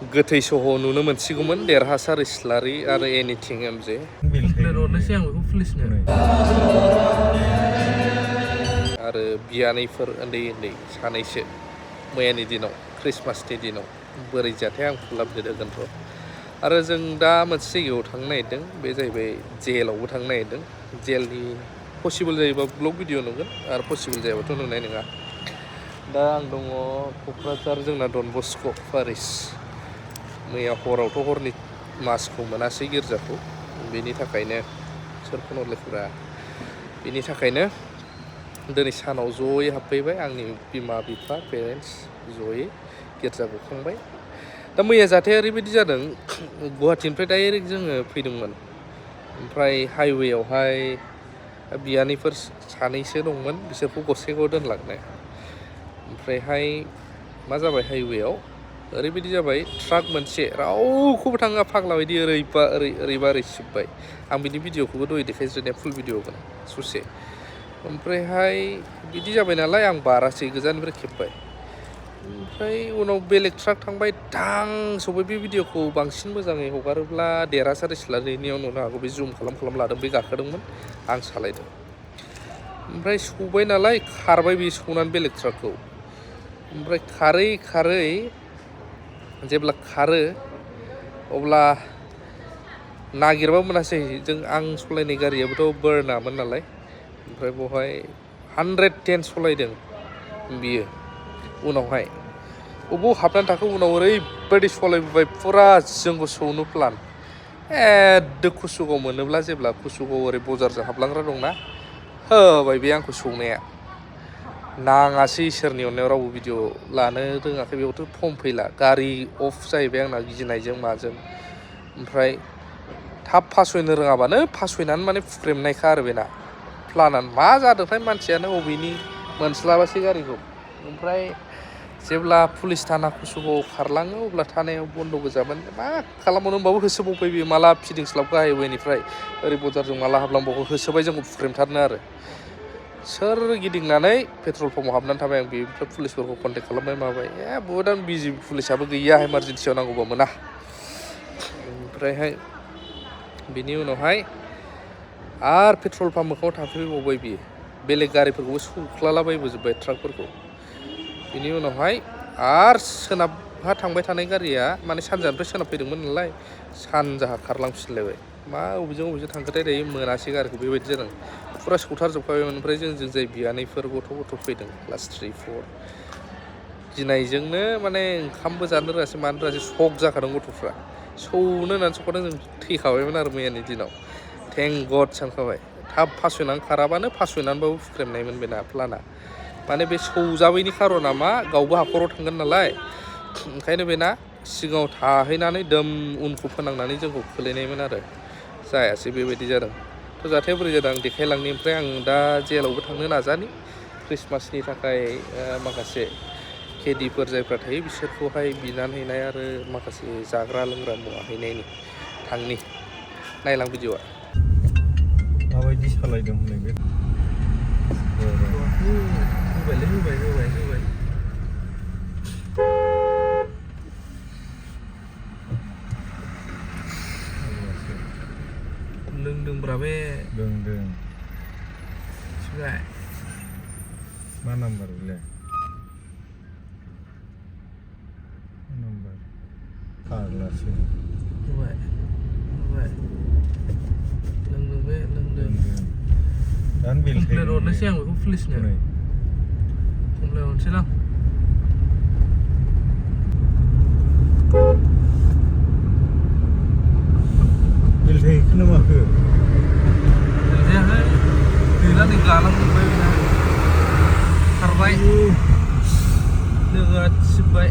गोथै सह' नुनो मोनसिगौमोन देरहासार इस्लारि आरो एनिथिं एमजे कमप्लेन हरनोसै आं बेखौ पुलिसनो आरो बियानैफोर उन्दै उन्दै सानैसो मैयानि दिनाव ख्रिस्टमासनि दिनाव बोरै जाथाय आं फुल आपडेट होगोन र' आरो जों दा मोनसे जायगायाव थांनो नागिरदों बे जाहैबाय जेलावबो थांनो नागिरदों जेलनि पसिबोल जायोबा ब्लग भिडिअ नुगोन आरो पसिबोल जायाबाथ' नुनाय नङा दा आं दङ क'क्राझार जोंना डन बस्क' पारिस मैया हरावथ' हरनि मासखौ मोनासै गिर्जाखौ बेनि थाखायनो सोर फन हरलायखोब्रा बेनि थाखायनो दिनै सानाव जयै हाबफैबाय आंनि बिमा बिफा पेरेन्टस जयै गिर्जा गखांबाय दा मैया जाथाया ओरैबायदि जादों गुवाहाटिनिफ्राय डाइरेक्ट जोङो फैदोंमोन ओमफ्राय हाइवेआवहाय बियानैफोर सानैसो दंमोन बिसोरखौ गसाइगावआव दोनलांनो ओमफ्रायहाय मा जाबाय हाइवेआव ओरैबायदि जाबाय ट्राक मोनसे रावखौबो थाङा फाग्ला बायदि ओरैबा ओरै सिबबाय आं बिनि भिडिअखौबो दहाय देखायज्रायनाया फुल भिडिअ होगोन ससे ओमफ्रायहाय बिदि जाबाय नालाय आं बारासै गोजाननिफ्राय खेबबाय ओमफ्राय उनाव बेलेग ट्राक थांबाय दां सबाय बे भिडिअखौ बांसिन मोजाङै हगारोब्ला देरहासार इस्लारिनियाव नुनो हागौ बे जुम खालाम लादों बे गाखोदोंमोन आं सालायदों ओमफ्राय सौबाय नालाय खारबाय बे सौनानै बेलेग ट्राकखौ ओमफ्राय खारै खारै जेब्ला खारो अब्ला नागिरबा मोनासै आं सालायनाय गारियाबोथ' बोरनामोन नालाय ओमफ्राय बेवहाय 110 सालायदों बियो उनावहाय बबाव हाबनानै थाखो उनाव ओरैबायदि सालायबोबाय फुरा जोंखौ सौनो प्लान एकदम कुसुगाव मोनोब्ला जेब्ला कुसुगाव ओरै बजारजों हाबलांग्रा दंना होबाय बे आंखौ सौनाया नाङासै इसोरनि अननायाव रावबो भिडिअ लानो रोङाखै बेयावथ' फर्म फैला गारि अफ जाहैबाय आंना गिनायजों माजों ओमफ्राय थाब फासयनो रोङाबानो फासयनानै माने फुख्रेमनायखा आरो बेना प्लानानो मा जादोंथाय मानसियानो बबेनि मोनस्लाबासै गारिखौ ओमफ्राय जेब्ला पुलिस थाना कुसुगाव खारलाङो अब्ला थानायाव बन्द' गोजामोन मा खालामबावनो होनबाबो होसोबावबाय बियो माला फिदिंस्लाबखो हाइवेनिफ्राय ओरै बजारजों माला हाबलांबावो होसोबाय जोंखौ फुख्रेमथारनो आरो सोर गिदिंनानै पेट्रल पाम्पआव हाबनानै थाबाय आं बेनिफ्राय पुलिसफोरखौ कन्टेक्ट खालामबाय माबाय बहुद आं बिजि पुलिसाबो गैया इमारजेन्सियाव नांगौबा मोना ओमफ्रायहाय बिनि उनावहाय आरो पेट्रल पाम्प मोखाङाव थाफैबावबाय बियो बेलेग गारिफोरखौबो सौख्लालाबायबोजोब्बाय ट्राकफोरखौ बिनि उनावहाय आरो सोनाबहा थांबाय थानाय गारिया माने सानजानिफ्राय सोनाब फैदोंमोन नालाय सानजाहा खारलांफिनलायबाय मा बबेजों थांखोथाय दायो मोनासै गारिखौ बेबायदि जादों फुरा सौथारजोबखाबायमोन ओमफ्राय जों जाय बियानैफोर गथ' फैदों क्लास 3-4 गिनायजोंनो माने ओंखामबो जानो रोङासै मानो रोङासै सक जाखादों गथ'फ्रा सौनो होननानै सौखादों जों थैखाबायमोन आरो मैयानि दिनाव थेंक गड सानखाबाय थाब फासयनानै खाराबानो फासयनानैबाबो फुख्रेमनायमोन बेना प्लाना माने बे सौजाबैनि खारना मा गावबो हाखराव थांगोन नालाय ओंखायनो बेना सिगाङाव थाहैनानै दोम उनखौ फोनांनानै जोंखौ खोलैनायमोन आरो जायासै बेबायदि जादों थ' जाथाया बोरै जादों आं देखायलांनि ओमफ्राय आं दा जेलावबो थांनो नाजानि ख्रिस्टमासनि थाखाय माखासे केदिफोर जायफ्रा थायो बिसोरखौहाय बिनानै हैनाय आरो माखासे जाग्रा लोंग्रा मुवा हैनायनि थांनि नायलां भिडिअआ माबायदि सालायदों हनै बे होबाय लोंदोंब्रा बे लोंदों मा नाम्बार बेलाय मा नाम्बार फाग्लासो होबाय लोंदों बे लोंदों कमप्लेन हरनोसै आं बेखौ पुलिसनो कमप्लेन हरनोसै लां बेलथायखौनो माखो बेलथायाखै गैला नै गालांजोब्बाय बेना खारबाय नोगोद सिबबाय